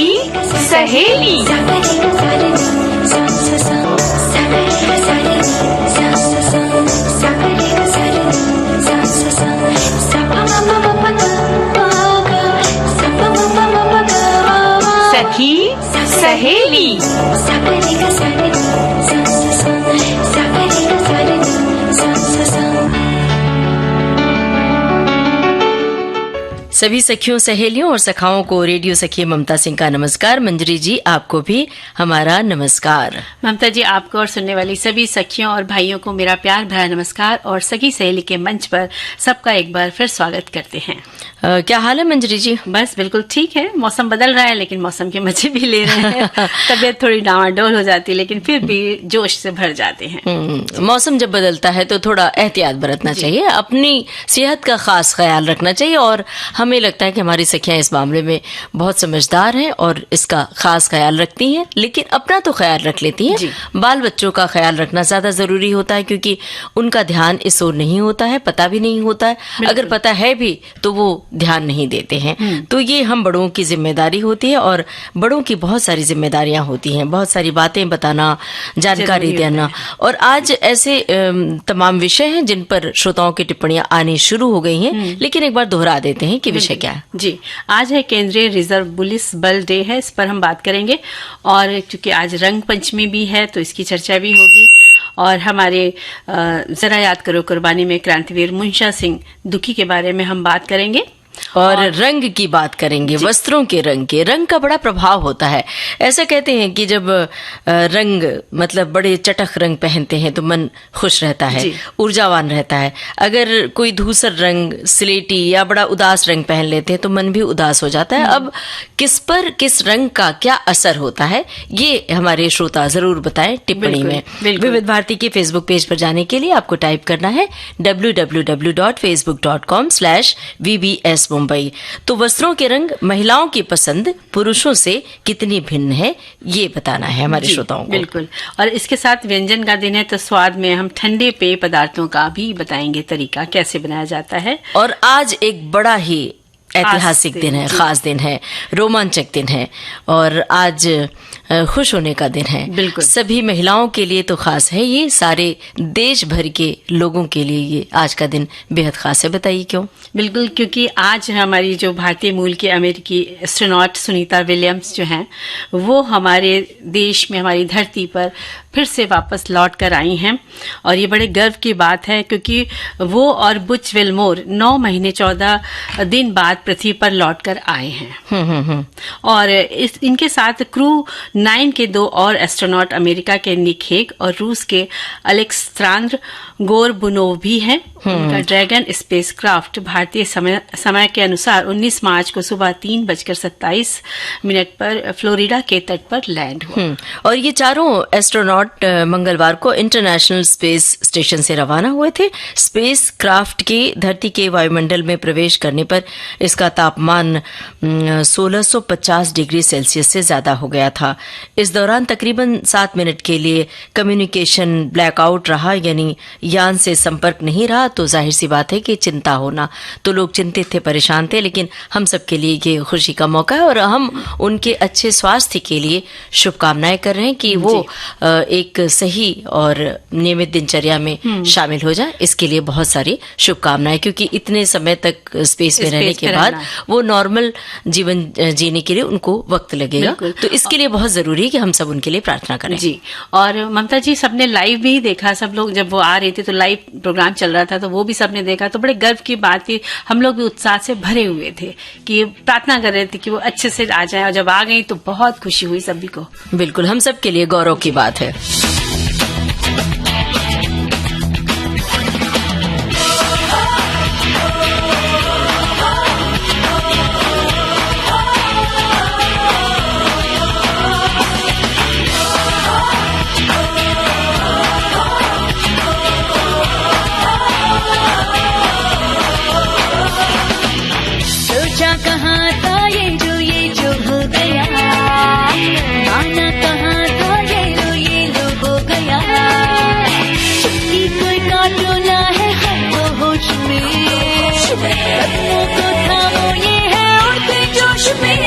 सखी सहेली। सखी सहेली। सभी सखियों, सहेलियों और सखाओं को रेडियो सखी ममता सिंह का नमस्कार। मंजरी जी, आपको भी हमारा नमस्कार। ममता जी, आपको और सुनने वाली सभी सखियों और भाइयों को मेरा प्यार भरा नमस्कार और सखी सहेली के मंच पर सबका एक बार फिर स्वागत करते हैं। क्या हाल है मंजरी जी? बस बिल्कुल ठीक है। मौसम बदल रहा है लेकिन मौसम के मजे भी ले रहे हैं। तबीयत थोड़ी डामाडोल हो जाती है लेकिन फिर भी जोश से भर जाते हैं। मौसम जब बदलता है तो थोड़ा एहतियात बरतना चाहिए, अपनी सेहत का खास ख्याल रखना चाहिए और हमें लगता है कि हमारी सखियां इस मामले में बहुत समझदार हैं और इसका खास ख्याल रखती हैं, लेकिन अपना तो ख्याल रख लेती हैं। बाल बच्चों का ख्याल रखना ज्यादा जरूरी होता है क्योंकि उनका ध्यान इस ओर नहीं होता है, पता भी नहीं होता है। अगर पता है भी तो वो ध्यान नहीं देते हैं। तो ये हम बड़ों की जिम्मेदारी होती है और बड़ों की बहुत सारी जिम्मेदारियां होती हैं, बहुत सारी बातें बताना, जानकारी देना। और आज ऐसे तमाम विषय हैं जिन पर श्रोताओं की टिप्पणियां आनी शुरू हो गई हैं, लेकिन एक बार दोहरा देते हैं कि विषय क्या है। जी, आज है केंद्रीय रिजर्व पुलिस बल डे है, इस पर हम बात करेंगे। और चूंकि आज रंग पंचमी भी है तो इसकी चर्चा भी होगी। और हमारे जरा याद करो कुर्बानी में क्रांतिवीर मुंशा सिंह दुखी के बारे में हम बात करेंगे और रंग की बात करेंगे। वस्त्रों के रंग का बड़ा प्रभाव होता है। ऐसा कहते हैं कि जब रंग मतलब बड़े चटक रंग पहनते हैं तो मन खुश रहता है, ऊर्जावान रहता है। अगर कोई धूसर रंग, स्लेटी या बड़ा उदास रंग पहन लेते हैं तो मन भी उदास हो जाता है। अब किस पर किस रंग का क्या असर होता है ये हमारे श्रोता जरूर बताएं टिप्पणी में। विविध भारती के फेसबुक पेज पर जाने के लिए आपको टाइप करना है www.facebook.com/VBS मुंबई। तो वस्त्रों के रंग, महिलाओं की पसंद पुरुषों से कितनी भिन्न है ये बताना है हमारे श्रोताओं को। बिल्कुल। और इसके साथ व्यंजन का दिन है तो स्वाद में हम ठंडे पेय पदार्थों का भी बताएंगे, तरीका कैसे बनाया जाता है। और आज एक बड़ा ही ऐतिहासिक दिन है, खास दिन है, रोमांचक दिन है और आज खुश होने का दिन है। बिल्कुल। सभी महिलाओं के लिए तो खास है, ये सारे देश भर के लोगों के लिए ये आज का दिन बेहद खास है। बताइए क्यों? बिल्कुल, क्योंकि आज हमारी जो भारतीय मूल की अमेरिकी एस्ट्रोनॉट सुनीता विलियम्स जो हैं वो हमारे देश में, हमारी धरती पर फिर से वापस लौट कर आई हैं। और ये बड़े गर्व की बात है क्योंकि वो और बुच विल्मोर 9 महीने 14 दिन बाद पृथ्वी पर लौट कर आए हैं। और इनके साथ क्रू 9 के 2 और एस्ट्रोनॉट अमेरिका के निक हेग और रूस के अलेक्सांद्र गोरबुनोव भी हैं। उनका ड्रैगन स्पेसक्राफ्ट भारतीय समय के अनुसार 19 मार्च को सुबह 3:27 पर फ्लोरिडा के तट पर लैंड हुआ। और ये चारों एस्ट्रोनॉट मंगलवार को इंटरनेशनल स्पेस स्टेशन से रवाना हुए थे। स्पेस क्राफ्ट के धरती के वायुमंडल में प्रवेश करने पर इसका तापमान 1650 डिग्री सेल्सियस से ज्यादा हो गया था। इस दौरान तकरीबन 7 मिनट के लिए कम्युनिकेशन ब्लैकआउट रहा, यानी यान से संपर्क नहीं रहा। तो जाहिर सी बात है कि चिंता होना, तो लोग चिंतित थे, परेशान थे, लेकिन हम सबके लिए ये खुशी का मौका है और हम उनके अच्छे स्वास्थ्य के लिए शुभकामनाएं कर रहे हैं कि वो एक सही और नियमित दिनचर्या में शामिल हो जाए। इसके लिए बहुत सारी शुभकामनाएं, क्योंकि इतने समय तक स्पेस में रहने के बाद वो नॉर्मल जीवन जीने के लिए उनको वक्त लगेगा। तो इसके लिए बहुत जरूरी है कि हम सब उनके लिए प्रार्थना करें। जी। और ममता जी, सबने लाइव भी देखा, सब लोग जब वो आ रहे थे तो लाइव प्रोग्राम चल रहा था तो वो भी सबने देखा। तो बड़े गर्व की बात थी, हम लोग भी उत्साह से भरे हुए थे कि प्रार्थना कर रहे थे कि वो अच्छे से आ जाए। और जब आ गई तो बहुत खुशी हुई सभी को। बिल्कुल, हम सब के लिए गौरव की बात है। कहाँ था ये जो हो गया, आना कहाँ था ये लो हो गया। छुट्टी कोई काटना है हमको होश में, कदमों को थामो ये है उड़ते जोश में।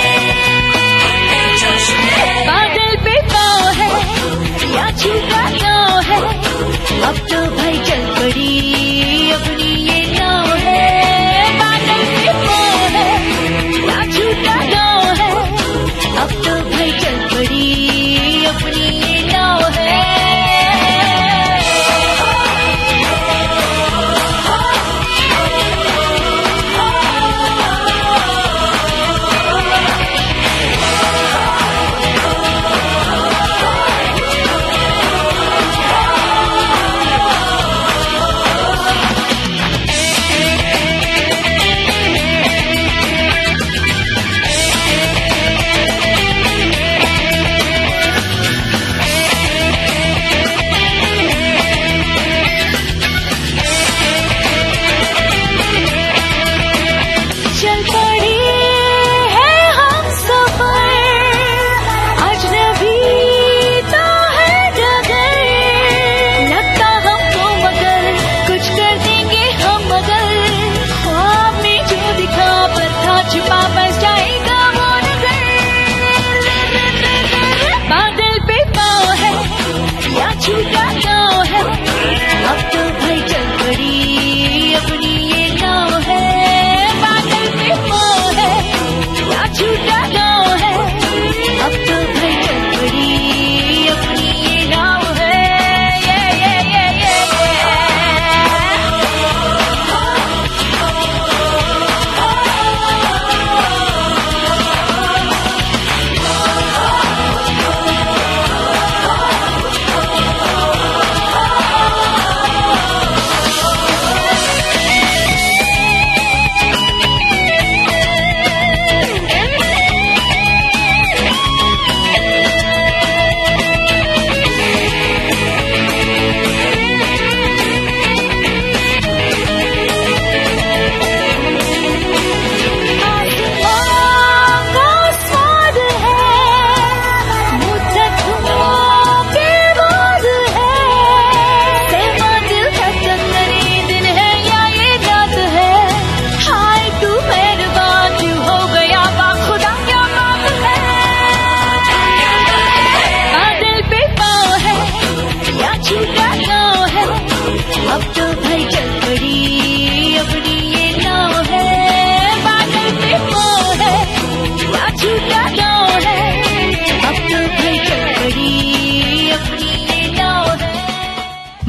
भाई चल पड़ी अपनी ये नाव है।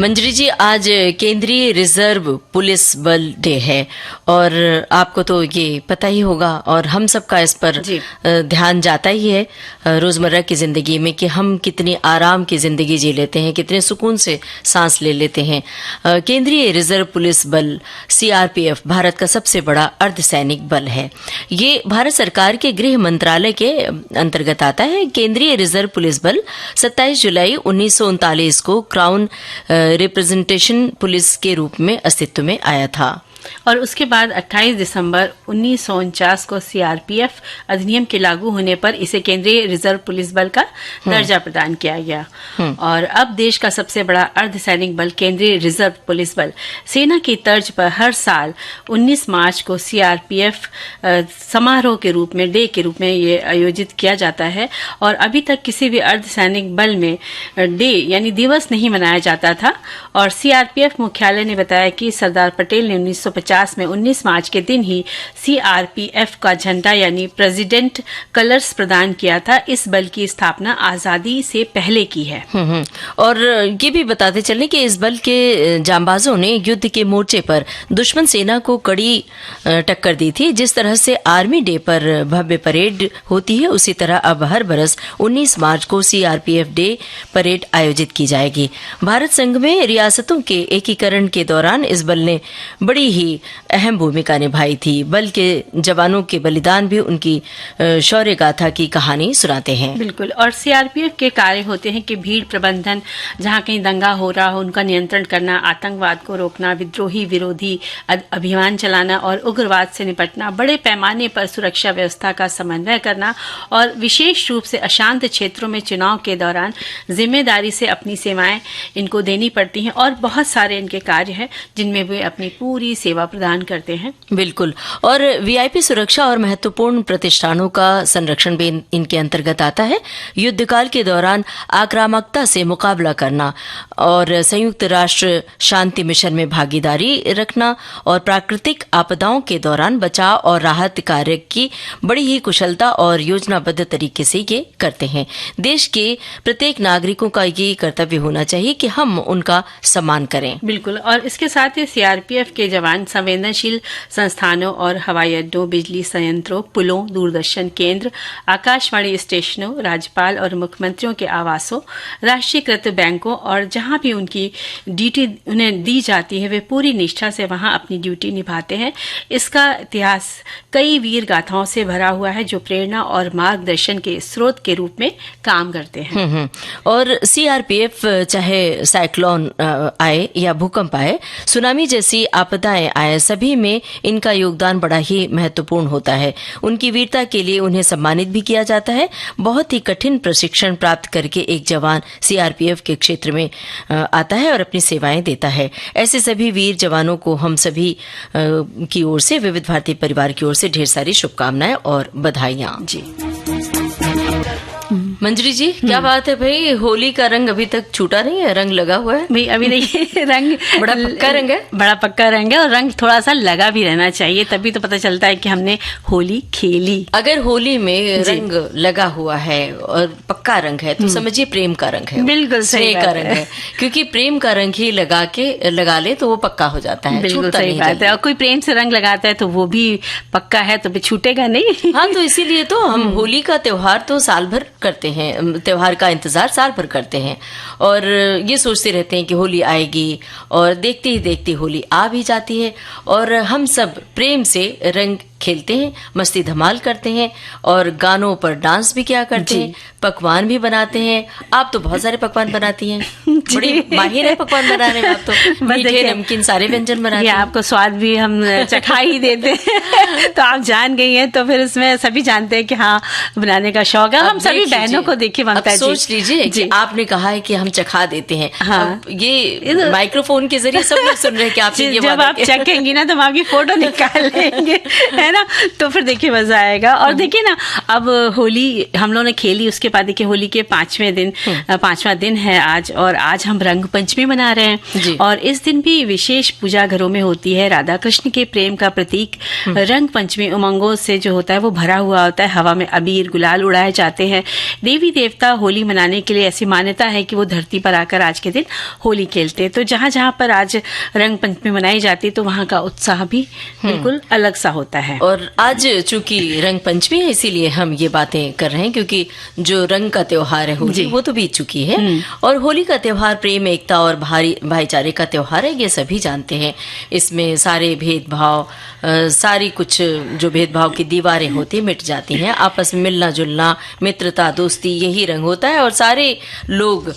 मंजरी जी, आज केंद्रीय रिजर्व पुलिस बल डे है और आपको तो ये पता ही होगा और हम सबका इस पर ध्यान जाता ही है रोजमर्रा की जिंदगी में कि हम कितनी आराम की जिंदगी जी लेते हैं, कितने सुकून से सांस ले लेते हैं। केंद्रीय रिजर्व पुलिस बल सीआरपीएफ भारत का सबसे बड़ा अर्धसैनिक बल है। ये भारत सरकार के गृह मंत्रालय के अंतर्गत आता है। केंद्रीय रिजर्व पुलिस बल 27 जुलाई 1939 को क्राउन रिप्रेजेंटेशन पुलिस के रूप में अस्तित्व में आया था और उसके बाद 28 दिसंबर 1949 को सीआरपीएफ अधिनियम के लागू होने पर इसे केंद्रीय रिजर्व पुलिस बल का दर्जा प्रदान किया गया। और अब देश का सबसे बड़ा अर्धसैनिक बल केंद्रीय रिजर्व पुलिस बल सेना की तर्ज पर हर साल 19 मार्च को सीआरपीएफ समारोह के रूप में डे के रूप में ये आयोजित किया जाता है। और अभी तक किसी भी अर्धसैनिक बल में डे यानी दिवस नहीं मनाया जाता था। और सीआरपीएफ मुख्यालय ने बताया कि सरदार पटेल ने 1950 में 19 मार्च के दिन ही सीआरपीएफ का झंडा यानी प्रेसिडेंट कलर्स प्रदान किया था। इस बल की स्थापना आजादी से पहले की है। और ये भी बताते चले कि इस बल के जांबाजों ने युद्ध के मोर्चे पर दुश्मन सेना को कड़ी टक्कर दी थी। जिस तरह से आर्मी डे पर भव्य परेड होती है, उसी तरह अब हर बरस 19 मार्च को सीआरपीएफ डे परेड आयोजित की जाएगी। भारत संघ में रियासतों के एकीकरण के दौरान इस बल ने बड़ी ही अहम भूमिका निभाई थी। बल के जवानों के बलिदान भी उनकी शौर्य गाथा की कहानी सुनाते हैं। बिल्कुल। और सीआरपीएफ के कार्य होते हैं कि भीड़ प्रबंधन, जहां कहीं दंगा हो रहा हो उनका नियंत्रण करना, आतंकवाद को रोकना, विद्रोही विरोधी अभियान चलाना और उग्रवाद से निपटना, बड़े पैमाने पर सुरक्षा व्यवस्था का समन्वय करना और विशेष रूप से अशांत क्षेत्रों में चुनाव के दौरान जिम्मेदारी से अपनी सेवाएं इनको देनी पड़ती हैं। और बहुत सारे इनके कार्य हैं जिनमें वे अपनी पूरी सेवा सेवा प्रदान करते हैं। बिल्कुल। और वीआईपी सुरक्षा और महत्वपूर्ण प्रतिष्ठानों का संरक्षण भी इनके अंतर्गत आता है। युद्धकाल के दौरान आक्रामकता से मुकाबला करना और संयुक्त राष्ट्र शांति मिशन में भागीदारी रखना और प्राकृतिक आपदाओं के दौरान बचाव और राहत कार्य की बड़ी ही कुशलता और योजनाबद्ध तरीके से ये करते हैं। देश के प्रत्येक नागरिकों का ये कर्तव्य होना चाहिए कि हम उनका सम्मान करें। बिल्कुल। और इसके साथ ही सीआरपीएफ के जवान संवेदनशील संस्थानों और हवाई अड्डों, बिजली संयंत्रों, पुलों, दूरदर्शन केंद्र, आकाशवाणी स्टेशनों, राज्यपाल और मुख्यमंत्रियों के आवासों, राष्ट्रीयकृत बैंकों और जहां भी उनकी ड्यूटी उन्हें दी जाती है वे पूरी निष्ठा से वहां अपनी ड्यूटी निभाते हैं। इसका इतिहास कई वीर गाथाओं से भरा हुआ है जो प्रेरणा और मार्गदर्शन के स्रोत के रूप में काम करते हैं। और सीआरपीएफ चाहे साइक्लोन आए या भूकंप आए, सुनामी जैसी आपदाएं आए, सभी में इनका योगदान बड़ा ही महत्वपूर्ण होता है। उनकी वीरता के लिए उन्हें सम्मानित भी किया जाता है। बहुत ही कठिन प्रशिक्षण प्राप्त करके एक जवान सीआरपीएफ के क्षेत्र में आता है और अपनी सेवाएं देता है। ऐसे सभी वीर जवानों को हम सभी की ओर से, विविध भारती परिवार की ओर से ढेर सारी शुभकामनाएं और बधाइयां। जी मंजरी जी, क्या बात है भाई, होली का रंग अभी तक छूटा नहीं है, रंग लगा हुआ है भाई। अभी देखिए रंग बड़ा पक्का रंग है, बड़ा पक्का रंग है और रंग थोड़ा सा लगा भी रहना चाहिए, तभी तो पता चलता है कि हमने होली खेली। अगर होली में रंग लगा हुआ है और पक्का रंग है तो समझिए प्रेम का रंग है, बिल्कुल सही का रंग है, क्योंकि प्रेम का रंग ही लगा ले तो वो पक्का हो जाता है। बिल्कुल सही बात है। और कोई प्रेम से रंग लगाता है तो वो भी पक्का है, तो भी छूटेगा नहीं। हाँ, तो इसीलिए तो हम होली का त्योहार तो साल भर करते हैं, त्योहार का इंतजार साल भर करते हैं और ये सोचते रहते हैं कि होली आएगी, और देखते ही देखते होली आ भी जाती है और हम सब प्रेम से रंग खेलते हैं, मस्ती धमाल करते हैं और गानों पर डांस भी किया करते हैं, पकवान भी बनाते हैं। आप तो बहुत सारे पकवान बनाती हैं, बड़ी माहिर है पकवान बनाने में आप तो। मीठे नमकीन सारे व्यंजन बनाते हैं। आपको स्वाद भी हम चखा ही देते हैं तो आप जान गई हैं, तो फिर इसमें सभी जानते हैं कि हाँ बनाने का शौक है। हम सभी बहनों को देखिए ममता जी, सोच लीजिए कि आपने कहा है कि हम चखा देते हैं। हाँ, ये माइक्रोफोन के जरिए सब लोग सुन रहे हैं कि आप जब आप चखेंगी ना तो हम आपकी फोटो निकाल लेंगे, है ना, तो फिर देखिए मजा आएगा। और देखिए ना, अब होली हम लोगों ने खेली, उसके बाद देखिए होली के पांचवा दिन है आज, और आज हम रंग पंचमी मना रहे हैं। और इस दिन भी विशेष पूजा घरों में होती है। राधा कृष्ण के प्रेम का प्रतीक रंग पंचमी उमंगों से जो होता है वो भरा हुआ होता है। हवा में अबीर गुलाल उड़ाए जाते हैं। देवी देवता होली मनाने के लिए ऐसी मान्यता है कि वो धरती पर आकर आज के दिन होली खेलते हैं। तो जहां जहां पर आज रंग पंचमी मनाई जाती है तो वहां का उत्साह भी बिल्कुल अलग सा होता है। और आज चूंकि रंग पंचमी है इसीलिए हम ये बातें कर रहे हैं, क्योंकि जो रंग का त्योहार है होली वो तो बीत चुकी है। और होली का त्योहार प्रेम, एकता और भाईचारे का त्योहार है, ये सभी जानते हैं। इसमें सारे भेदभाव, सारी कुछ जो भेदभाव की दीवारें होती है मिट जाती हैं। आपस में मिलना जुलना, मित्रता, दोस्ती, यही रंग होता है और सारे लोग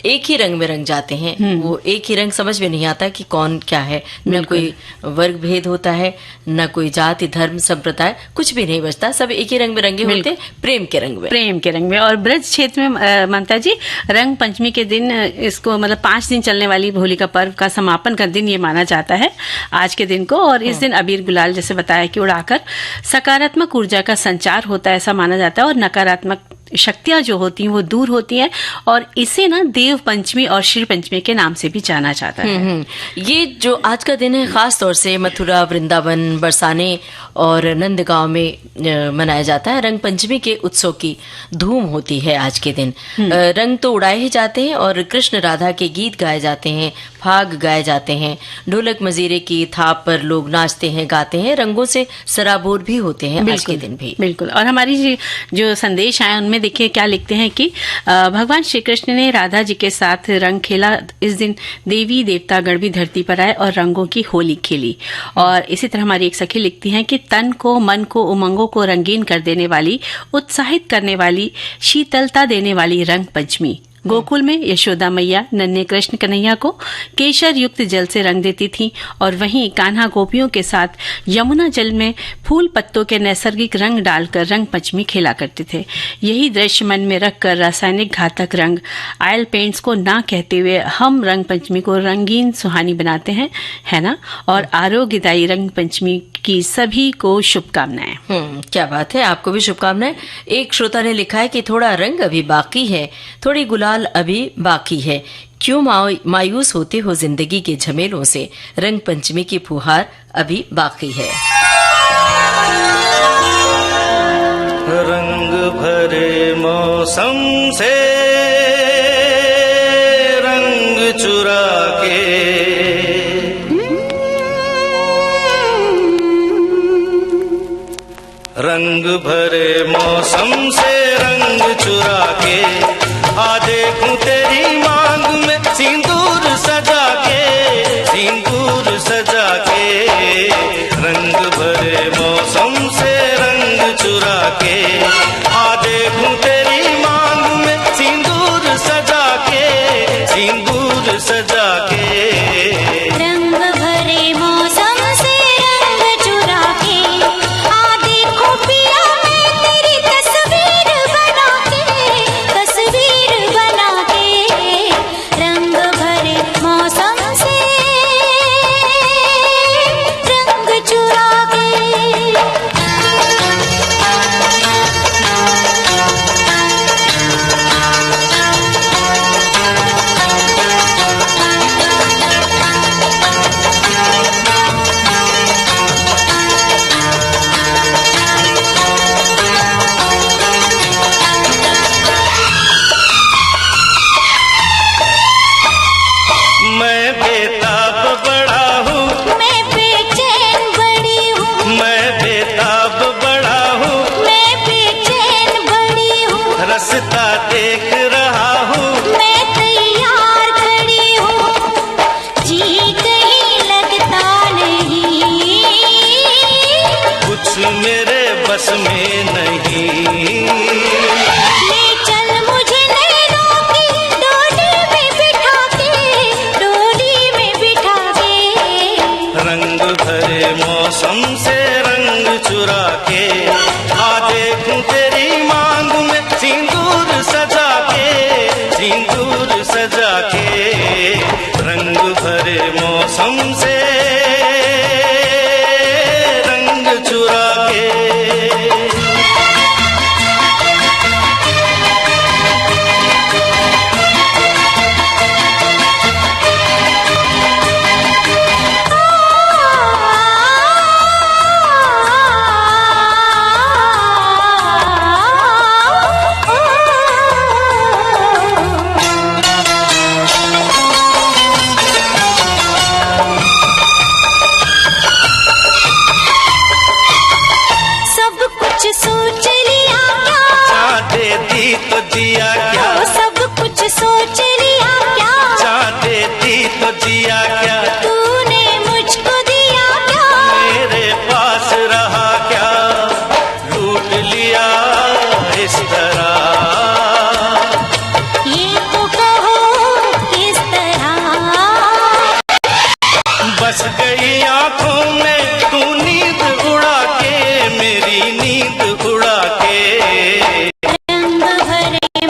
एक ही रंग में रंग जाते हैं। वो एक ही रंग समझ में नहीं आता कि कौन क्या है। न कोई वर्ग भेद होता है, न कोई जाति धर्म संप्रदाय, कुछ भी नहीं बचता। सब एक ही रंग में रंगे होते, प्रेम के रंग में। और ब्रज क्षेत्र में ममता जी रंग पंचमी के दिन इसको मतलब 5 दिन चलने वाली होली का पर्व का समापन का दिन ये माना जाता है आज के दिन को। और इस दिन अबीर गुलाल जैसे बताया कि उड़ाकर सकारात्मक ऊर्जा का संचार होता है, ऐसा माना जाता है। और नकारात्मक शक्तियां जो होती हैं वो दूर होती हैं, और इसे ना देव पंचमी और श्री पंचमी के नाम से भी जाना जाता है। ये जो आज का दिन है खास तौर से मथुरा, वृंदावन, बरसाने और नंदगांव में मनाया जाता है। रंग पंचमी के उत्सव की धूम होती है आज के दिन। रंग तो उड़ाए ही जाते हैं और कृष्ण राधा के गीत गाए जाते हैं, फाग गाए जाते हैं, ढोलक मजीरे की थाप पर लोग नाचते हैं, गाते हैं, रंगों से सराबोर भी होते हैं आज के दिन भी। बिल्कुल। और हमारी जो संदेश आए उनमें देखिए क्या लिखते हैं कि भगवान श्री कृष्ण ने राधा जी के साथ रंग खेला। इस दिन देवी देवता गण भी धरती पर आए और रंगों की होली खेली। और इसी तरह हमारी एक सखी लिखती हैं कि तन को, मन को, उमंगों को रंगीन कर देने वाली, उत्साहित करने वाली, शीतलता देने वाली रंग पंचमी गोकुल में यशोदा मैया नन्हे कृष्ण कन्हैया को केशर युक्त जल से रंग देती थी और वहीं कान्हा गोपियों के साथ यमुना जल में फूल पत्तों के नैसर्गिक रंग डालकर रंग पंचमी खेला करते थे। यही दृश्य मन में रखकर रासायनिक घातक रंग ऑयल पेंट्स को ना कहते हुए हम रंग पंचमी को रंगीन सुहानी बनाते हैं, है ना। और आरोग्यदायी रंग पंचमी की सभी को शुभकामनाएं। क्या बात है, आपको भी शुभकामनाएं। एक श्रोता ने लिखा है कि थोड़ा रंग अभी बाकी है, थोड़ी गुलाल अभी बाकी है, क्यों मायूस होते हो जिंदगी के झमेलों से, रंग पंचमी की फुहार अभी बाकी है। रंग भरे मौसम से रंग चुरा के रंग भरे मौसम से रंग चुरा के आ देखूं तेरी मांग में सिंदूर सजा के, सिंदूर सजा के। रंग भरे मौसम से रंग चुरा के आ देखूं तेरी मांग में सिंदूर सजा के, सिंदूर सजा के। रंग भरे मौसम से रंग चुरा के आ देखो पिया मैं तेरी तस्वीर बना के, तस्वीर बना के। रंग भरे मौसम से रंग चुरा के। मैं बेताब बड़ा हूँ, मैं बेचैन बड़ी हूँ, मैं बेताब बड़ा हूँ, मैं बेचैन बड़ी हूँ। रास्ता देख रहा हूँ, मैं तैयार खड़ी हूँ, जी कहीं लगता नहीं, कुछ मेरे बस में नहीं। ले चल मुझे नैनों की डोली में बिठा के, डोली में बिठा के। रंग भरे मौसम से रंग चुरा के आ देखूं तेरी मांग में सिंदूर सजा के, सिंदूर सजा के। रंग भरे मौसम से रंग चुरा के। सब कुछ सोच लिया क्या, चाहते दी तो जिया क्या, ओ सब कुछ सोच लिया क्या, चाहते दी तो जिया क्या। तूने मुझको दिया क्या, मेरे पास रहा क्या, लूट लिया इस तरह। ये तो कहो किस तरह। बस गई आंखों में तू नींद उड़ा के, मेरी नींद उड़ा के। रंग भरे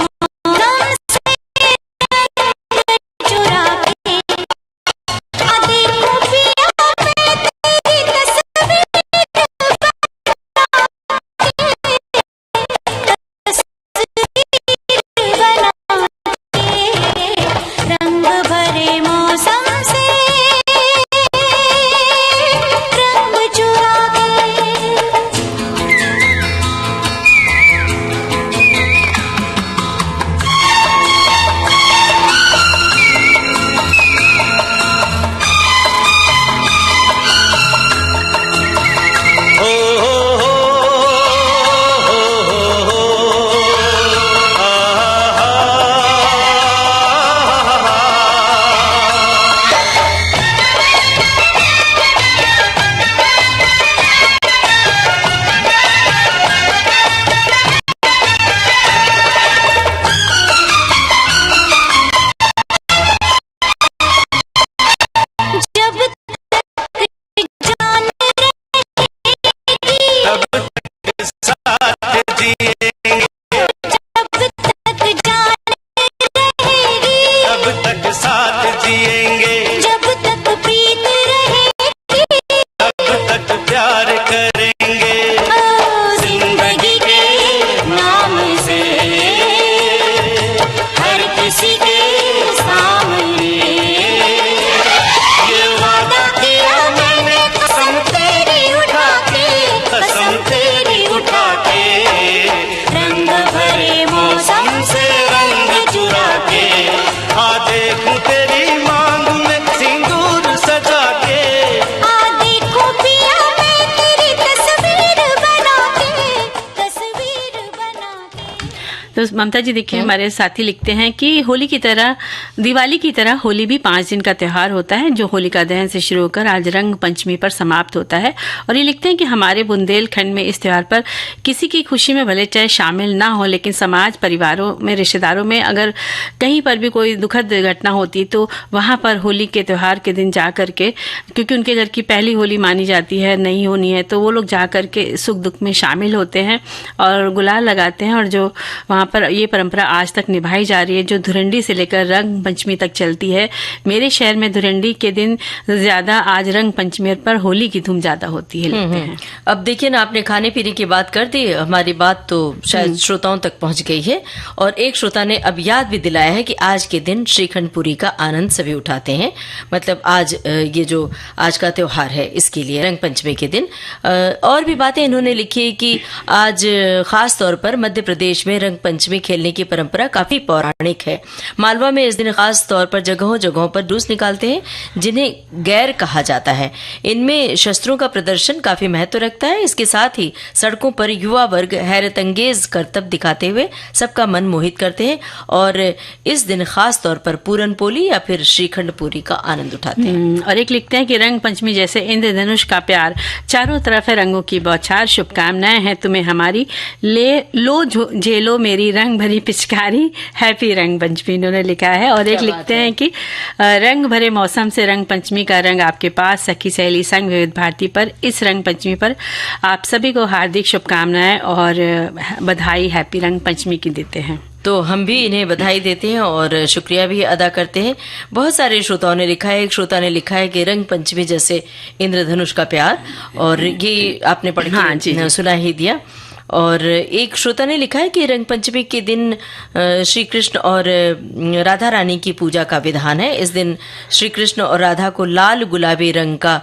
तो ममता जी देखिए, हमारे साथी लिखते हैं कि होली की तरह, दिवाली की तरह होली भी 5 दिन का त्योहार होता है, जो होलिका दहन से शुरू होकर आज रंग पंचमी पर समाप्त होता है। और ये लिखते हैं कि हमारे बुंदेलखंड में इस त्योहार पर किसी की खुशी में भले चाहे शामिल ना हो, लेकिन समाज, परिवारों में, रिश्तेदारों में अगर कहीं पर भी कोई दुखद घटना होती तो वहां पर होली के त्योहार के दिन जा करके, क्योंकि उनके घर की पहली होली मानी जाती है, नहीं होनी है, तो वो लोग जा करके सुख दुख में शामिल होते हैं और गुलाल लगाते हैं। और जो वहां पर ये परंपरा आज तक निभाई जा रही है, जो धुरंडी से लेकर रंग पंचमी तक चलती है। मेरे शहर में धुरंडी के दिन ज्यादा, आज रंग पंचमी पर होली की धूम ज्यादा होती है, लिखते हैं। अब देखिए ना, आपने खाने पीने की बात कर दी, हमारी बात तो शायद श्रोताओं तक पहुंच गई है। और एक श्रोता ने अब याद भी दिलाया है कि आज के दिन श्रीखंड पूरी का आनंद सभी उठाते हैं। मतलब आज ये जो आज का त्योहार है, इसके लिए रंग पंचमी के दिन और भी बातें इन्होंने लिखी है कि आज खास तौर पर मध्य प्रदेश में रंग पंचमी खेलने की परंपरा काफी पौराणिक है। मालवा में इस दिन खास तौर पर जगहों जगहों पर जुलूस निकालते हैं, जिन्हें गैर कहा जाता है। इनमें शस्त्रों का प्रदर्शन काफी महत्व रखता है। इसके साथ ही सड़कों पर युवा वर्ग हैरतअंगेज करतब दिखाते हुए सबका मन मोहित करते हैं और इस दिन खास तौर पर पूरन पोली या फिर श्रीखंड पूरी का आनंद उठाते हैं। और एक लिखते हैं कि रंग पंचमी जैसे इंद्रधनुष का प्यार, चारों तरफ है रंगों की बौछार, शुभकामनाएं हैं तुम्हें हमारी, ले लो झेलो मेरी रंग भरी पिचकारी, हैप्पी रंग पंचमी, इन्होंने लिखा है। और एक लिखते हैं कि रंग भरे मौसम से रंग पंचमी का रंग आपके पास, सखी सहेली संग विविध भारती पर इस रंग पंचमी पर आप सभी को हार्दिक शुभकामनाएं और बधाई, हैप्पी रंग पंचमी की देते हैं। तो हम भी इन्हें बधाई देते हैं और शुक्रिया भी अदा करते हैं। बहुत सारे श्रोताओं ने लिखा है। एक श्रोता ने लिखा है कि रंग पंचमी जैसे इंद्रधनुष का प्यार, और ये आपने पढ़ के सुना ही दिया। और एक श्रोता ने लिखा है कि रंग पंचमी के दिन श्री कृष्ण और राधा रानी की पूजा का विधान है। इस दिन श्री कृष्ण और राधा को लाल गुलाबी रंग का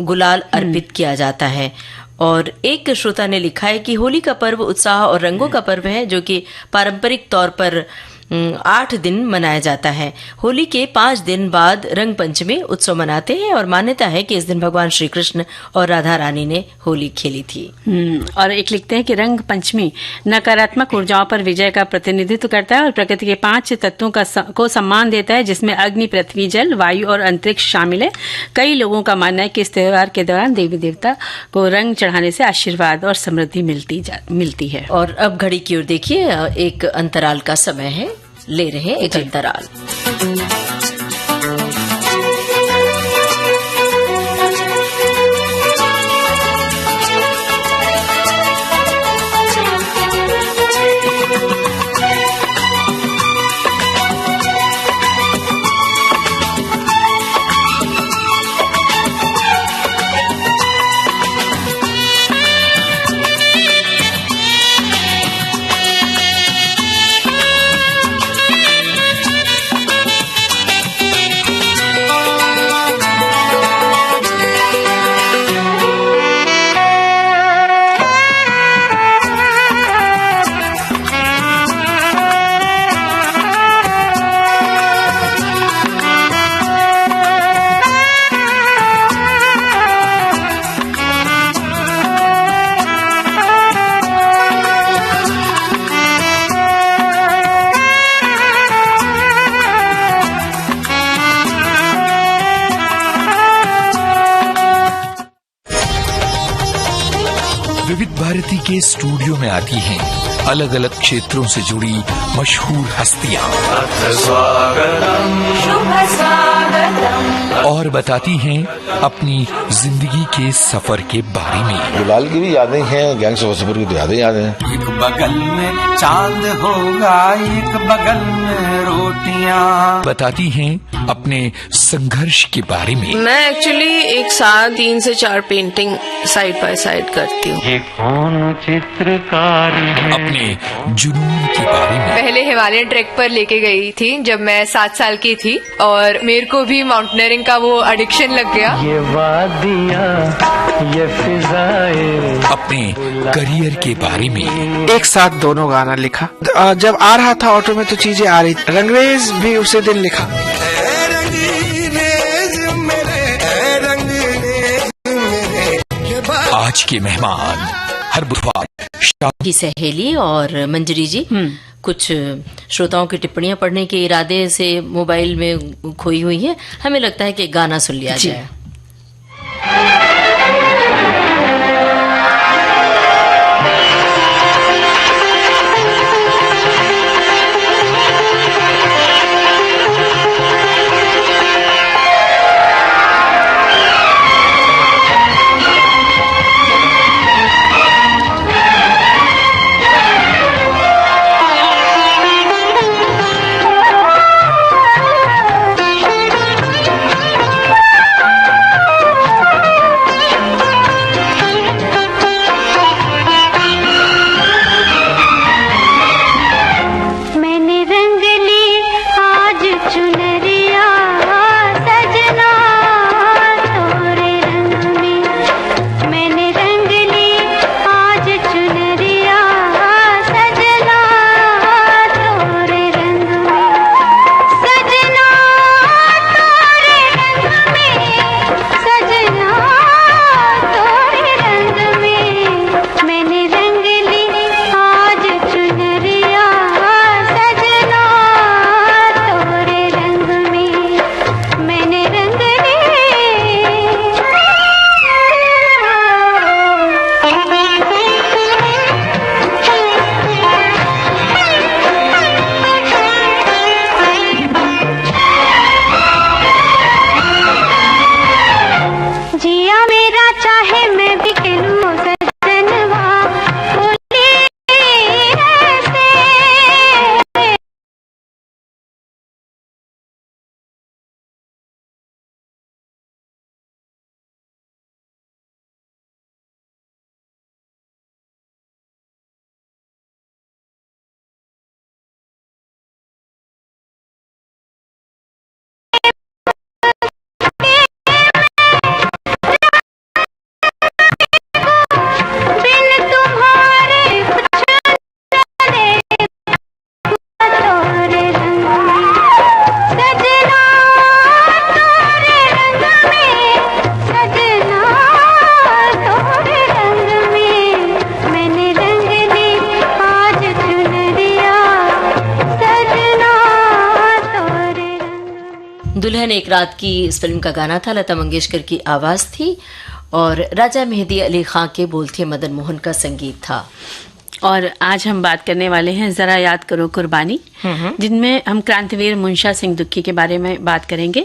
गुलाल अर्पित किया जाता है। और एक श्रोता ने लिखा है कि होली का पर्व उत्साह और रंगों का पर्व है, जो कि पारंपरिक तौर पर 8 दिन मनाया जाता है। होली के 5 दिन बाद रंग पंचमी उत्सव मनाते हैं और मान्यता है कि इस दिन भगवान श्री कृष्ण और राधा रानी ने होली खेली थी। और एक लिखते हैं कि रंग पंचमी नकारात्मक ऊर्जाओं पर विजय का प्रतिनिधित्व करता है और प्रकृति के 5 तत्वों को सम्मान देता है, जिसमें अग्नि, पृथ्वी, जल, वायु और अंतरिक्ष शामिल है। कई लोगों का मानना है कि इस त्योहार के दौरान देवी देवता को रंग चढ़ाने से आशीर्वाद और समृद्धि मिलती है। और अब घड़ी की ओर देखिए, एक अंतराल का समय है, ले रहे हैं एक अंतराल। विविध भारती के स्टूडियो में आती हैं अलग अलग क्षेत्रों से जुड़ी मशहूर हस्तियां और बताती हैं अपनी जिंदगी के सफर के बारे में। गुलाल की भी यादें हैं, गैंग्स ऑफ वासेपुर की तो यादें हैं। एक बगल में चांद होगा, एक बगल में रोटियां। बताती हैं अपने संघर्ष के बारे में। मैं एक्चुअली एक साथ 3 से 4 पेंटिंग साइड बाय साइड करती हूँ। ये कौन चित्रकार है? अपने जुनून के बारे में। पहले हिमालयन ट्रैक पर लेके गई थी जब मैं 7 साल की थी और मेरे को भी माउंटेनियरिंग का वो एडिक्शन लग गया। ये वादियाँ, ये फिजाएं। अपने करियर के बारे में। एक साथ दोनों गाना लिखा। जब आ रहा था ऑटो में तो चीजें आ रही। रंगरेज भी उसी दिन लिखा। आज के मेहमान हर बुधवार की सहेली और मंजरी जी कुछ श्रोताओं की टिप्पणियां पढ़ने के इरादे से मोबाइल में खोई हुई है। हमें लगता है कि गाना सुन लिया जाए। दुल्हन एक रात की इस फिल्म का गाना था, लता मंगेशकर की आवाज थी और राजा मेहदी अली खां के बोल थे, मदन मोहन का संगीत था। और आज हम बात करने वाले हैं जरा याद करो कुर्बानी, जिनमें हम क्रांतिवीर मुंशा सिंह दुक्की के बारे में बात करेंगे।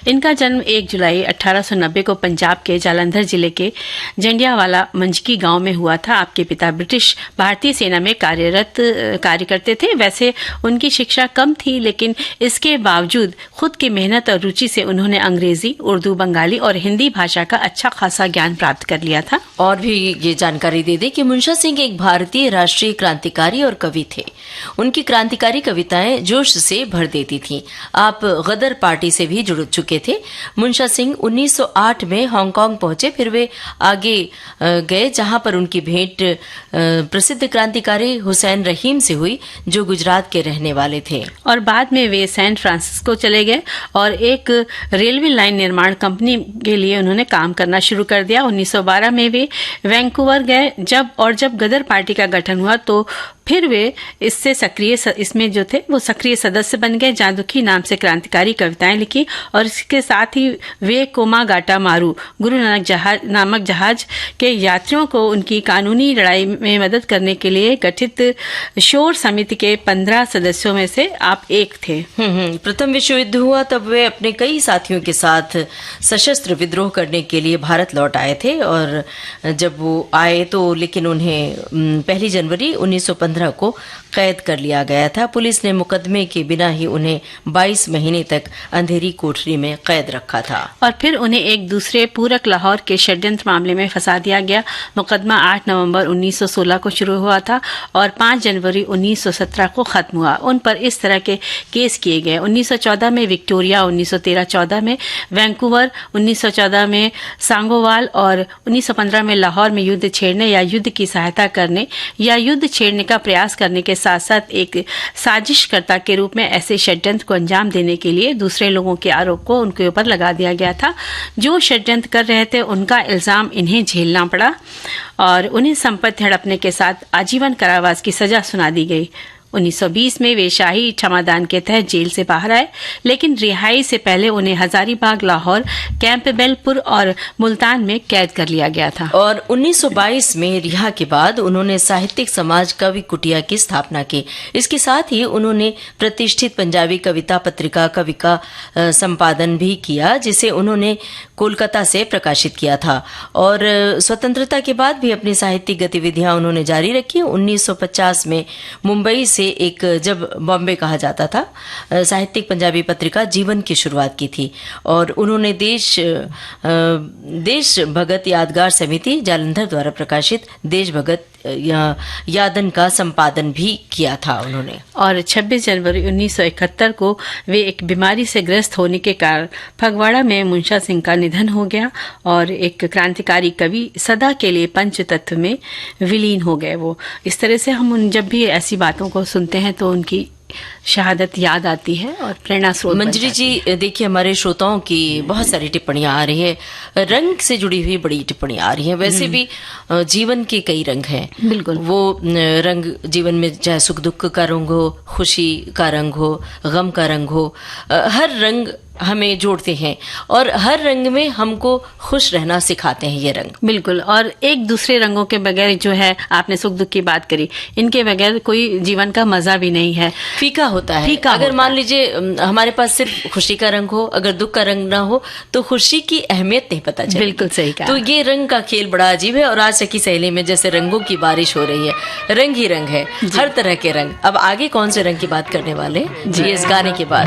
इनका जन्म 1 जुलाई 1890 को पंजाब के जालंधर जिले के जंडियावाला मंजकी गांव में हुआ था। आपके पिता ब्रिटिश भारतीय सेना में कार्य करते थे। वैसे उनकी शिक्षा कम थी, लेकिन इसके बावजूद खुद की मेहनत और रुचि से उन्होंने अंग्रेजी, उर्दू, बंगाली और हिंदी भाषा का अच्छा खासा ज्ञान प्राप्त कर लिया था। और भी ये जानकारी दे दें कि मुंशा सिंह एक भारतीय राष्ट्रीय क्रांतिकारी और कवि थे। उनकी क्रांतिकारी कविताएं जोश से भर देती थीं। आप गदर पार्टी से भी जुड़ चुके थे। मुंशा सिंह 1908 में हांगकांग पहुंचे, फिर वे आगे गए जहां पर उनकी भेंट प्रसिद्ध क्रांतिकारी हुसैन रहीम से हुई, जो गुजरात के रहने वाले थे। और बाद में वे सैन फ्रांसिस्को चले गए और एक रेलवे लाइन निर्माण कंपनी के लिए उन्होंने काम करना शुरू कर दिया। 1912 में वे वैंकूवर गए। जब गदर पार्टी का गठन हुआ तो फिर वे इसमें जो थे वो सक्रिय सदस्य बन गए। जादुखी नाम से क्रांतिकारी कविताएं लिखी और इसके साथ ही वे कोमा गाटा मारू गुरु नानक जहाज के यात्रियों को उनकी कानूनी लड़ाई में मदद करने के लिए गठित शोर समिति के 15 सदस्यों में से आप एक थे। प्रथम विश्व युद्ध हुआ तब वे अपने कई साथियों के साथ सशस्त्र विद्रोह करने के लिए भारत लौट आए थे। और जब वो आए तो लेकिन उन्हें 1 जनवरी 1915 को कैद कर लिया गया था। पुलिस ने मुकदमे के बिना ही उन्हें 22 महीने तक अंधेरी कोठरी में कैद रखा था। और फिर उन्हें एक दूसरे पूरक लाहौर के षड्यंत्र मामले में फंसा दिया गया। मुकदमा 8 नवंबर 1916 को शुरू हुआ था और 5 जनवरी 1917 को खत्म हुआ। उन पर इस तरह के केस किए गए। 1914 में विक्टोरिया, 1913-14 में वैंकूवर, 1914 में सांगोवाल और 1915 में लाहौर में युद्ध छेड़ने या युद्ध की सहायता करने या युद्ध छेड़ने का प्रयास करने के साथ साथ एक साजिशकर्ता के रूप में ऐसे षड्यंत्र को अंजाम देने के लिए दूसरे लोगों के आरोप को उनके ऊपर लगा दिया गया था। जो षड्यंत्र कर रहे थे उनका इल्ज़ाम इन्हें झेलना पड़ा और उन्हें संपत्ति हड़पने के साथ आजीवन कारावास की सजा सुना दी गई। 1920 में वे शाही क्षमादान के तहत जेल से बाहर आए, लेकिन रिहाई से पहले उन्हें हजारीबाग, लाहौर, कैंपबेलपुर और मुल्तान में कैद कर लिया गया था। और 1922 में रिहा के बाद उन्होंने साहित्यिक समाज कवि कुटिया की स्थापना की। इसके साथ ही उन्होंने प्रतिष्ठित पंजाबी कविता पत्रिका कवि का संपादन भी किया, जिसे उन्होंने कोलकाता से प्रकाशित किया था। और स्वतंत्रता के बाद भी अपनी साहित्यिक गतिविधियां उन्होंने जारी रखी। 1950 में मुंबई से एक, जब बॉम्बे कहा जाता था, साहित्यिक पंजाबी पत्रिका जीवन की शुरुआत की थी। और उन्होंने देश भगत यादगार समिति जालंधर द्वारा प्रकाशित देश भगत यादन का संपादन भी किया था उन्होंने। और 26 जनवरी 1971 को वे एक बीमारी से ग्रस्त होने के कारण फगवाड़ा में मुंशा सिंह का निधन हो गया और एक क्रांतिकारी कवि सदा के लिए पंचतत्व में विलीन हो गए। वो इस तरह से हम जब भी ऐसी बातों को सुनते हैं तो उनकी शहादत याद आती है और प्रेरणा स्रोत। मंजरी जी, देखिए हमारे श्रोताओं की बहुत सारी टिप्पणियां आ रही है, रंग से जुड़ी हुई बड़ी टिप्पणियां आ रही हैं। वैसे भी जीवन के कई रंग हैं। बिल्कुल, वो रंग जीवन में चाहे सुख दुख का रंग हो, खुशी का रंग हो, गम का रंग हो, हर रंग हमें जोड़ते हैं और हर रंग में हमको खुश रहना सिखाते हैं ये रंग। बिल्कुल, और एक दूसरे रंगों के बगैर, जो है आपने सुख दुख की बात करी, इनके बगैर कोई जीवन का मजा भी नहीं है, फीका होता है। फीका अगर होता मान लीजिए हमारे पास सिर्फ खुशी का रंग हो, अगर दुख का रंग ना हो तो खुशी की अहमियत नहीं पता चलेगी। बिल्कुल सही कहा। तो ये रंग का खेल बड़ा अजीब है। और आज सखी सहेली में जैसे रंगों की बारिश हो रही है, रंग ही रंग है, हर तरह के रंग। अब आगे कौन से रंग की बात करने वाले जी इस गाने के बाद?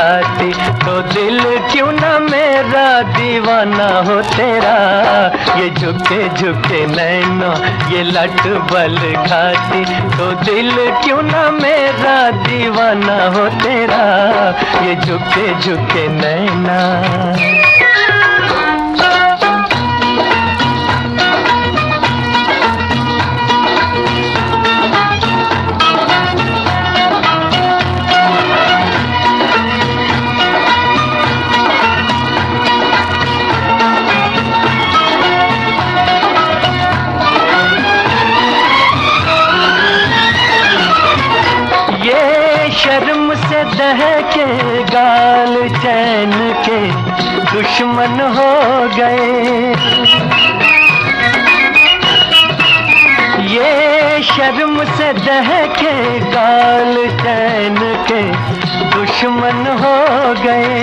तो दिल क्यों ना मेरा दीवाना हो तेरा, ये झुके झुके नैनो ये लट बल खाती, तो दिल क्यों ना मेरा दीवाना हो तेरा, ये झुके झुके नैना। शर्म से दहके गाल चैन के दुश्मन हो गए, ये शर्म से दहके गाल चैन के दुश्मन हो गए,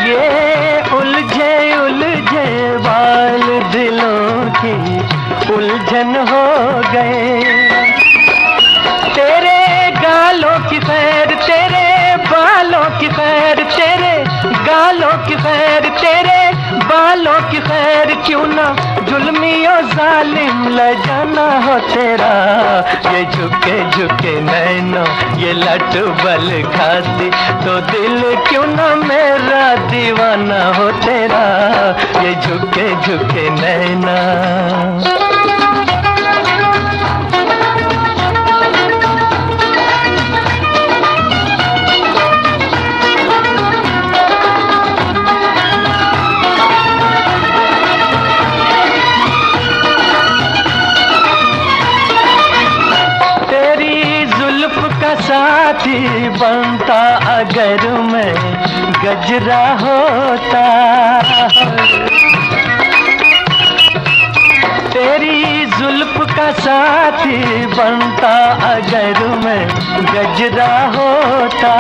ये उलझे उलझे बाल दिलों की उलझन हो गए। तेरे गालों की खैर, तेरे बालों की खैर, तेरे गालों की खैर, तेरे बालों की खैर, क्यों ना जुल्मियों जालिम ल जाना हो तेरा, ये झुके झुके नैनो ये लट बल खाती, तो दिल क्यों ना मेरा दीवाना हो तेरा, ये झुके झुके नैना। साथी बनता अगर मैं गजरा होता, तेरी जुल्फ का साथी बनता अगर मैं गजरा होता,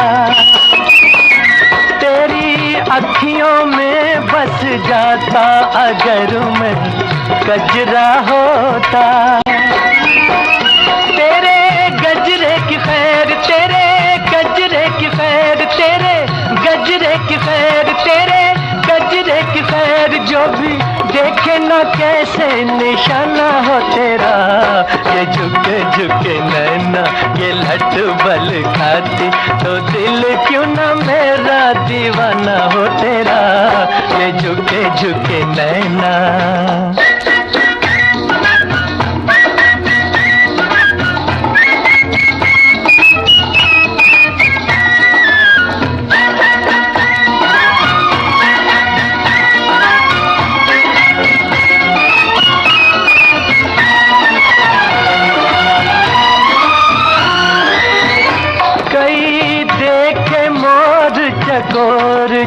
तेरी अखियों में बस जाता अगर मैं गजरा होता, तेरे गजरे की खैर, तेरे गजरे की खैर, तेरे गजरे की खैर, तेरे गजरे की खैर, जो भी देखे ना कैसे निशाना हो तेरा, ये झुके झुके नैना ये लट बल खाती, तो दिल क्यों ना मेरा दीवाना हो तेरा, ये झुके झुके नैना।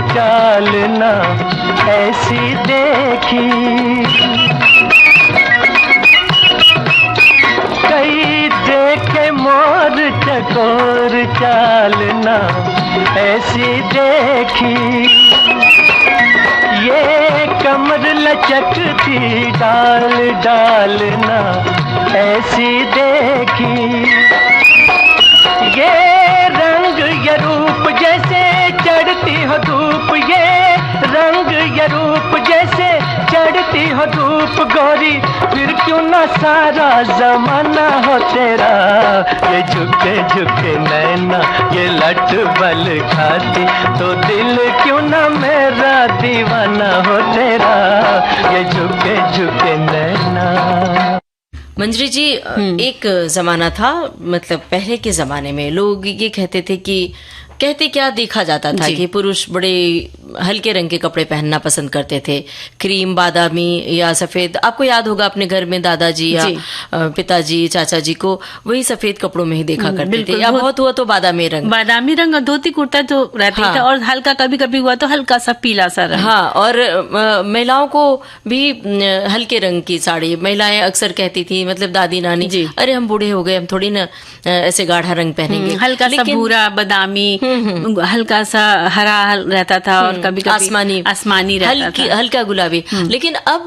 चाल ना ऐसी देखी। कई देखे मोर चकोर चाल ना ऐसी देखी। ये कमर लचकती डाल डाल ना ऐसी देखी। ये रंग ये रूप जैसे चढ़ती हो धूप, ये रंग ये रूप जैसे चढ़ती हो धूप गोरी, फिर क्यों ना सारा जमाना हो तेरा। ये झुके झुके नैना ये लट बल खाती, तो दिल क्यों ना मेरा दीवाना हो तेरा। ये झुके झुके नैना। मंजरी जी, एक जमाना था, मतलब पहले के जमाने में लोग ये कहते क्या देखा जाता था कि पुरुष बड़े हल्के रंग के कपड़े पहनना पसंद करते थे, क्रीम, बादामी या सफेद। आपको याद होगा अपने घर में दादाजी या पिताजी, चाचा जी को वही सफेद कपड़ों में ही देखा करते थे, या बहुत हुआ तो बादामी रंग और धोती कुर्ता तो रहता ही था, और हल्का कभी कभी हुआ तो हल्का सा पीला सा रंग। हाँ, और महिलाओं को भी हल्के रंग की साड़ी महिलाएं अक्सर कहती थी, मतलब दादी नानी, अरे हम बूढ़े हो गए, हम थोड़ी ना ऐसे गाढ़ा रंग पहनेंगे। हल्का सा भूरा, बादामी, हल्का सा हरा रहता था, और कभी कभी आसमानी रहता था, हल्का गुलाबी। लेकिन अब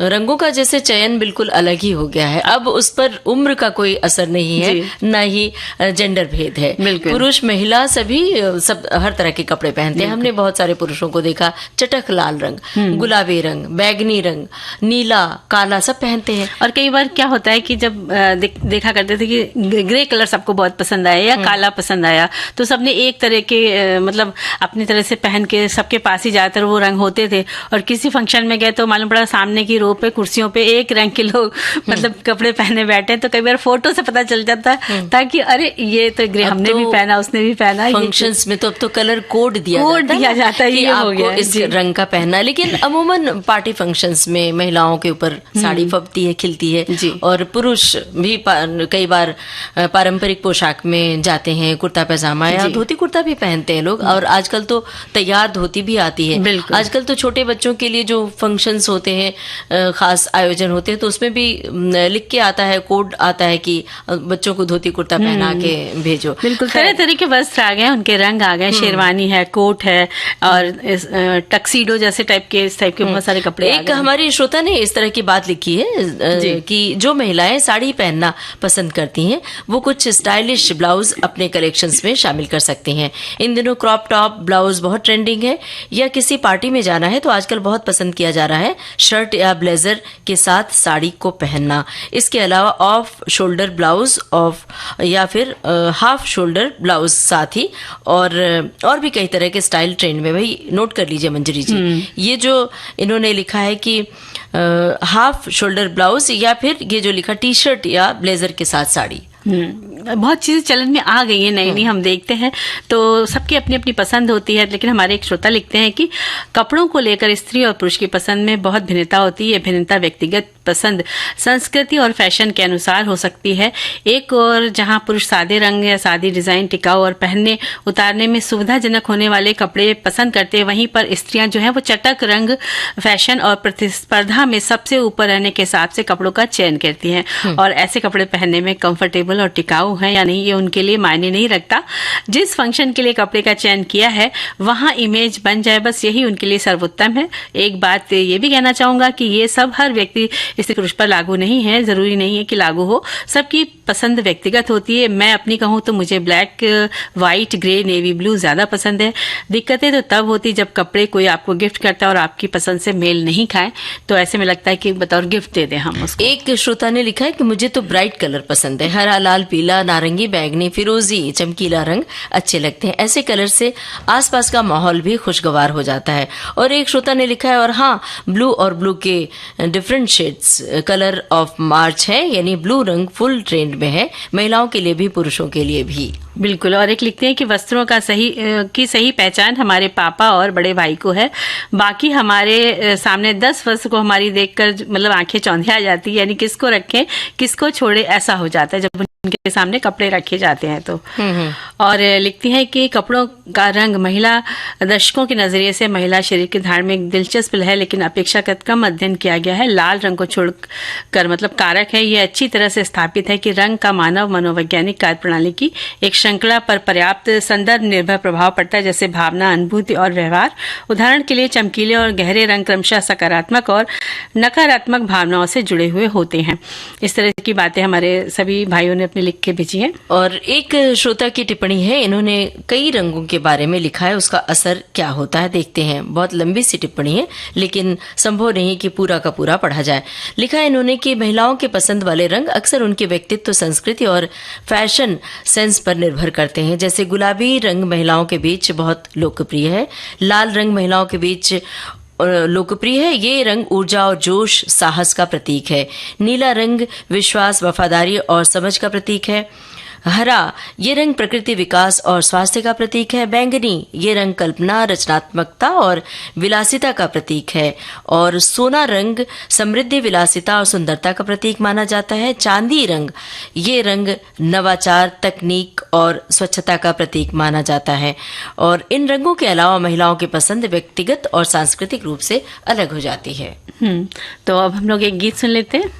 रंगों का जैसे चयन बिल्कुल अलग ही हो गया है। अब उस पर उम्र का कोई असर नहीं है, न ही जेंडर भेद है। पुरुष महिला सभी सब हर तरह के कपड़े पहनते हैं। हमने बहुत सारे पुरुषों को देखा चटक लाल रंग, गुलाबी रंग, बैगनी रंग, नीला, काला सब पहनते हैं। और कई बार क्या होता है कि जब देखा करते थे कि ग्रे कलर सबको बहुत पसंद आया या काला पसंद आया, तो सबने एक तरह के मतलब अपनी तरह से पहन के, सबके पास ही ज्यादातर वो रंग होते थे। और किसी फंक्शन में गए तो मालूम पड़ा सामने की रो पे कुर्सियों पे एक रंग के लोग मतलब कपड़े पहने बैठे, तो कई बार फोटो से पता चल जाता है ताकि अरे ये तो ग्रे हमने भी पहना, उसने भी पहना। फंक्शंस में तो अब तो कलर कोड दिया जाता है, ये हो गया इस रंग का पहनना। लेकिन अमूमन पार्टी फंक्शंस में महिलाओं के ऊपर साड़ी फबती है, खिलती है, और पुरुष भी कई बार पारंपरिक पोशाक में जाते हैं, कुर्ता पैजामा या धोती कुर्ता भी पहनते हैं लोग। और आजकल तो तैयार धोती भी आती है। आजकल तो छोटे बच्चों के लिए जो फंक्शंस होते हैं, खास आयोजन होते हैं, तो उसमें भी लिख के आता है, कोड आता है कि बच्चों को धोती कुर्ता पहना के भेजो। बिल्कुल, तरह तरह के वस्त्र आ गए, उनके रंग आ गए, शेरवानी है, कोट है, और टक्सीडो जैसे टाइप के, इस टाइप के बहुत सारे कपड़े। एक हमारी श्रोता ने इस तरह की बात लिखी है कि जो महिलाएं साड़ी पहनना पसंद करती हैं, वो कुछ स्टाइलिश ब्लाउज अपने कलेक्शंस में शामिल कर सकती हैं। इन दिनों क्रॉप टॉप ब्लाउज बहुत ट्रेंडिंग है, या किसी पार्टी में जाना है तो आजकल बहुत पसंद किया जा रहा है शर्ट या ब्लेजर के साथ साड़ी को पहनना। इसके अलावा ऑफ शोल्डर ब्लाउज या फिर हाफ शोल्डर ब्लाउज साथ ही, और भी कई तरह के स्टाइल ट्रेंड में। भाई नोट कर लीजिए मंजरी जी, ये जो इन्होंने लिखा है कि हाफ शोल्डर ब्लाउज, या फिर ये जो लिखा टी शर्ट या ब्लेजर के साथ साड़ी। बहुत चीजें चलन में आ गई है, नई नई हम देखते हैं, तो सबकी अपनी अपनी पसंद होती है। लेकिन हमारे एक श्रोता लिखते हैं कि कपड़ों को लेकर स्त्री और पुरुष की पसंद में बहुत भिन्नता होती है। भिन्नता व्यक्तिगत पसंद, संस्कृति और फैशन के अनुसार हो सकती है। एक और जहां पुरुष सादे रंग या सादी डिजाइन, टिकाऊ और पहनने उतारने में सुविधाजनक होने वाले कपड़े पसंद करते हैं, वहीं पर स्त्रियां जो है वो चटक, रंग, फैशन और प्रतिस्पर्धा में सबसे ऊपर रहने के हिसाब से कपड़ों का चयन करती हैं। और ऐसे कपड़े पहनने में कंफर्टेबल और टिकाऊ है या नहीं, ये उनके लिए मायने नहीं रखता। जिस फंक्शन के लिए कपड़े का चयन किया है वहां इमेज बन जाए, बस यही उनके लिए सर्वोत्तम है। एक बात ये भी कहना चाहूंगा कि ये सब हर व्यक्ति स्त्री पुरुष पर लागू नहीं है, जरूरी नहीं है कि लागू हो, सबकी पसंद व्यक्तिगत होती है। मैं अपनी कहूँ तो मुझे black, white, grey, navy blue ज्यादा पसंद है। दिक्कतें तो तब होती जब कपड़े कोई आपको गिफ्ट करता है और आपकी पसंद से मेल नहीं खाए, तो ऐसे में लगता है कि बतौर गिफ्ट दे दें हम उसको। एक श्रोता ने लिखा है कि मुझे तो ब्राइट कलर पसंद है, हरा, लाल, पीला, नारंगी, बैगनी, फिरोजी, चमकीला रंग अच्छे लगते हैं। ऐसे कलर से आसपास का माहौल भी खुशगवार हो जाता है। और एक श्रोता ने लिखा है, और हाँ, ब्लू और ब्लू के different shades colour of March है, यानी ब्लू रंग फुल ट्रेंड में है, महिलाओं के लिए भी पुरुषों के लिए भी। बिल्कुल। और एक लिखते हैं कि वस्त्रों का सही पहचान हमारे पापा और बड़े भाई को है, बाकी हमारे सामने 10 वस्त्र को हमारी देखकर मतलब आंखें चौंधिया जाती है, यानी किसको रखें किसको छोड़े ऐसा हो जाता है जब उनके सामने कपड़े रखे जाते हैं तो। और लिखती हैं कि कपड़ों का रंग महिला दर्शकों के नजरिए से महिला शरीर के धारण में एक दिलचस्प है, लेकिन अपेक्षाकृत कम अध्ययन किया गया है। लाल रंग को छोड़कर मतलब कारक है, ये अच्छी तरह से स्थापित है कि रंग का मानव मनोवैज्ञानिक कार्यप्रणाली की एक श्रृंखला पर पर्याप्त संदर्भ निर्भर प्रभाव पड़ता है, जैसे भावना, अनुभूति और व्यवहार। उदाहरण के लिए चमकीले और गहरे रंग क्रमशः सकारात्मक और नकारात्मक भावनाओं से जुड़े हुए होते हैं। इस तरह की बातें हमारे सभी भाइयों ने अपने लिख के भेजी है। और एक श्रोता की टिप्पणी है, इन्होंने कई रंगों के बारे में लिखा है, उसका असर क्या होता है देखते हैं। बहुत लंबी सी टिप्पणी है, लेकिन संभव नहीं कि पूरा का पूरा पढ़ा जाए। लिखा है इन्होंने कि महिलाओं के पसंद वाले रंग अक्सर उनके व्यक्तित्व, संस्कृति और फैशन सेंस पर निर्भर करते हैं। जैसे गुलाबी रंग महिलाओं के बीच बहुत लोकप्रिय है, लाल रंग महिलाओं के बीच लोकप्रिय है। ये रंग ऊर्जा और जोश, साहस का प्रतीक है। नीला रंग विश्वास, वफादारी और समझ का प्रतीक है। हरा ये रंग प्रकृति, विकास और स्वास्थ्य का प्रतीक है। बैंगनी ये रंग कल्पना, रचनात्मकता और विलासिता का प्रतीक है। और सोना रंग समृद्धि, विलासिता और सुंदरता का प्रतीक माना जाता है। चांदी रंग ये रंग नवाचार, तकनीक और स्वच्छता का प्रतीक माना जाता है। और इन रंगों के अलावा महिलाओं की पसंद व्यक्तिगत और सांस्कृतिक रूप से अलग हो जाती है। तो अब हम लोग एक गीत सुन लेते हैं।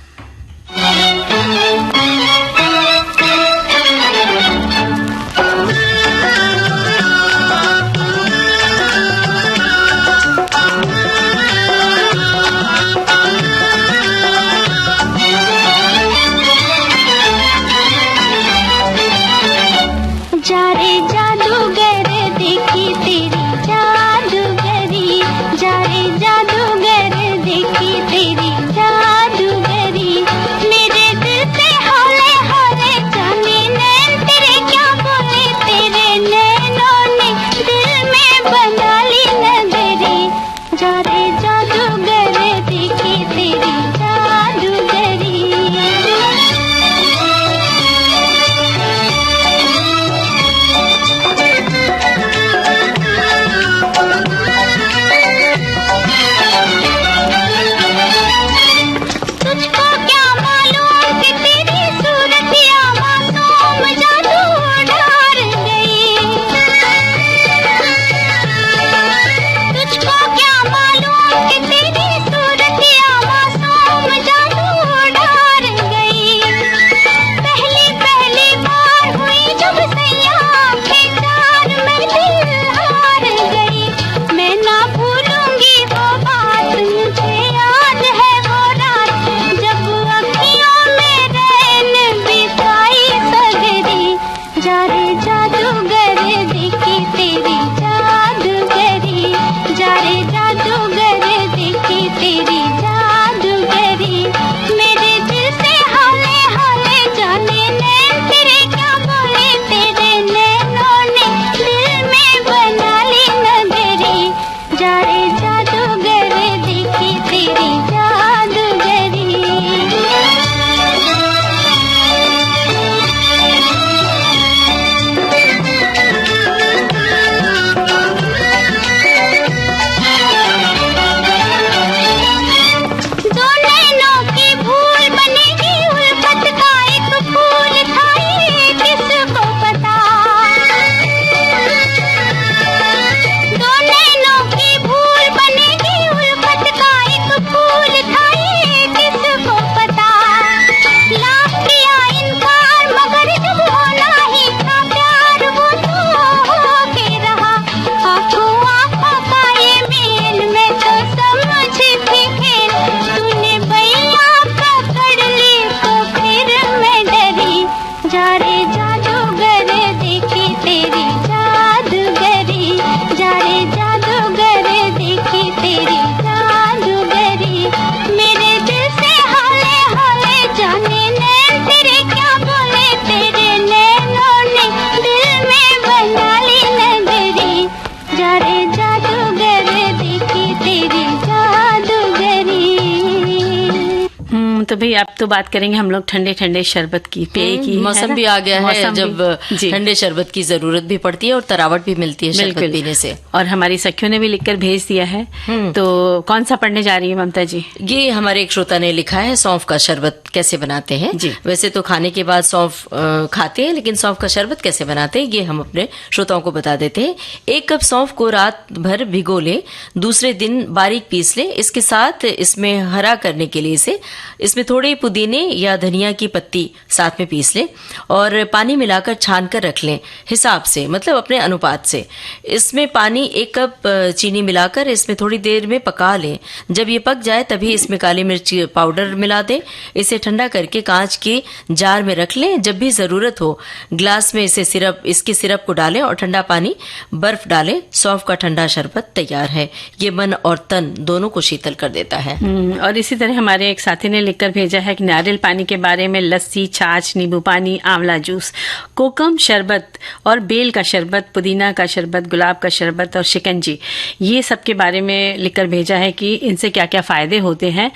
तो बात करेंगे हम लोग ठंडे ठंडे शरबत की, पेय की। मौसम भी आ गया है जब जी। ठंडे शरबत की जरूरत भी पड़ती है और तरावट भी मिलती है शरबत पीने से। और हमारी सखियों ने भी लिखकर भेज दिया है, तो कौन सा पढ़ने जा रही है ममता जी? ये हमारे एक श्रोता ने लिखा है, सौंफ का शरबत कैसे बनाते हैं। जी। वैसे तो खाने के बाद सौंफ खाते हैं, लेकिन सौंफ का शरबत कैसे बनाते हैं ये हम अपने श्रोताओं को बता देते हैं। 1 कप सौंफ को रात भर भिगो ले, दूसरे दिन बारीक पीस ले। इसके साथ इसमें हरा करने के लिए इसमें थोड़े पुदीने या धनिया की पत्ती साथ में पीस ले और पानी मिलाकर छान कर रख लें हिसाब से, मतलब अपने अनुपात से। इसमें पानी 1 कप चीनी मिलाकर इसमें थोड़ी देर में पका लें। जब ये पक जाए तभी इसमें काली मिर्च पाउडर मिला दें। इसे ठंडा करके कांच के जार में रख लें। जब भी जरूरत हो ग्लास में इसकी सिरप को डालें और ठंडा पानी बर्फ डालें। सौंफ का ठंडा शरबत तैयार है। ये मन और तन दोनों को शीतल कर देता है। और इसी तरह हमारे एक साथी ने लिखकर भेजा है कि नारियल पानी के बारे में लस्सी, छाछ, नींबू पानी, आंवला जूस, कोकम शरबत और बेल का शरबत, पुदीना का शरबत, गुलाब का शरबत और शिकंजी, ये सब के बारे में लिखकर भेजा है कि इनसे क्या क्या फायदे होते हैं।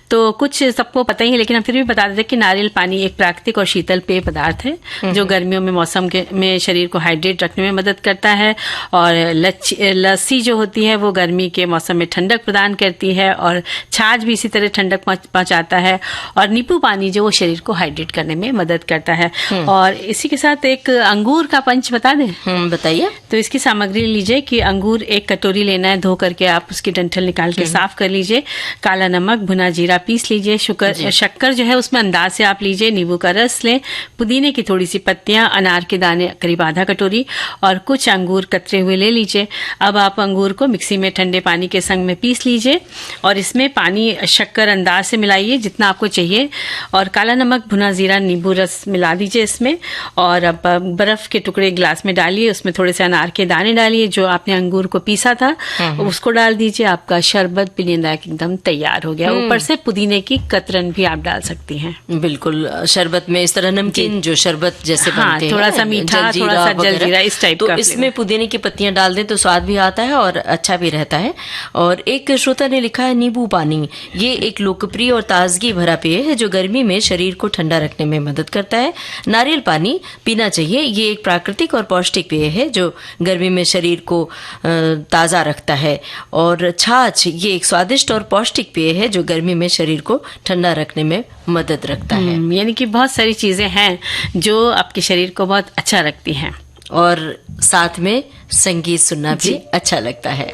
तो कुछ सबको पता ही है, लेकिन हम फिर भी बता देते हैं कि नारियल पानी एक प्राकृतिक और शीतल पेय पदार्थ है जो गर्मियों में मौसम में शरीर को हाइड्रेट रखने में मदद करता है। और लस्सी जो होती है वो गर्मी के मौसम में ठंडक प्रदान करती है और छाछ भी इसी तरह ठंडक पहुंचाता है। और नींबू पानी जो वो शरीर को हाइड्रेट करने में मदद करता है। और इसी के साथ एक अंगूर का पंच बता दें। बताइए। तो इसकी सामग्री लीजिए कि अंगूर 1 कटोरी लेना है, धो करके आप उसकी डंठल निकाल के साफ कर लीजिए। काला नमक, भुना जीरा पीस लीजिए। शक्कर जो है उसमें अंदाज से आप लीजिए। नींबू का रस लें, पुदीने की थोड़ी सी पत्तियां, अनार के दाने करीब आधा कटोरी और कुछ अंगूर कतरे हुए ले लीजिए। अब आप अंगूर को मिक्सी में ठंडे पानी के संग में पीस लीजिए और इसमें पानी शक्कर अंदाज से मिलाइए जितना आपको चाहिए और काला नमक, भुना जीरा, नींबू रस मिला दीजिए इसमें। और अब बर्फ के टुकड़े गिलास में डालिए, उसमें थोड़े से अनार के दाने डालिए, जो आपने अंगूर को पीसा था उसको डाल दीजिए। आपका शरबत पीने लायक एकदम तैयार हो गया। ऊपर से पुदीने की कतरन भी आप डाल सकती हैं। बिल्कुल, शरबत में इस तरह नमकीन जो शरबत जैसे बनते हैं, थोड़ा सा मीठा, थोड़ा सा जलजीरा, इस टाइप तो का। इसमें पुदीने की पत्तियां डाल दें तो स्वाद भी आता है और अच्छा भी रहता है। और एक श्रोता ने लिखा है नींबू पानी, ये एक लोकप्रिय और ताजगी भरा पेय है जो गर्मी में शरीर को ठंडा रखने में मदद करता है। नारियल पानी पीना चाहिए। ये एक प्राकृतिक और पौष्टिक पेय है जो गर्मी में शरीर को ताज़ा रखता है। और छाछ, ये एक स्वादिष्ट और पौष्टिक पेय है जो गर्मी में शरीर को ठंडा रखने में मदद रखता है। यानी कि बहुत सारी चीजें हैं जो आपके शरीर को बहुत अच्छा रखती हैं और साथ में संगीत सुनना भी अच्छा लगता है।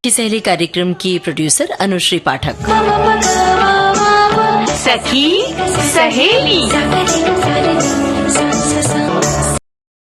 की सहेली कार्यक्रम की प्रोड्यूसर अनुश्री पाठक। सखी सहेली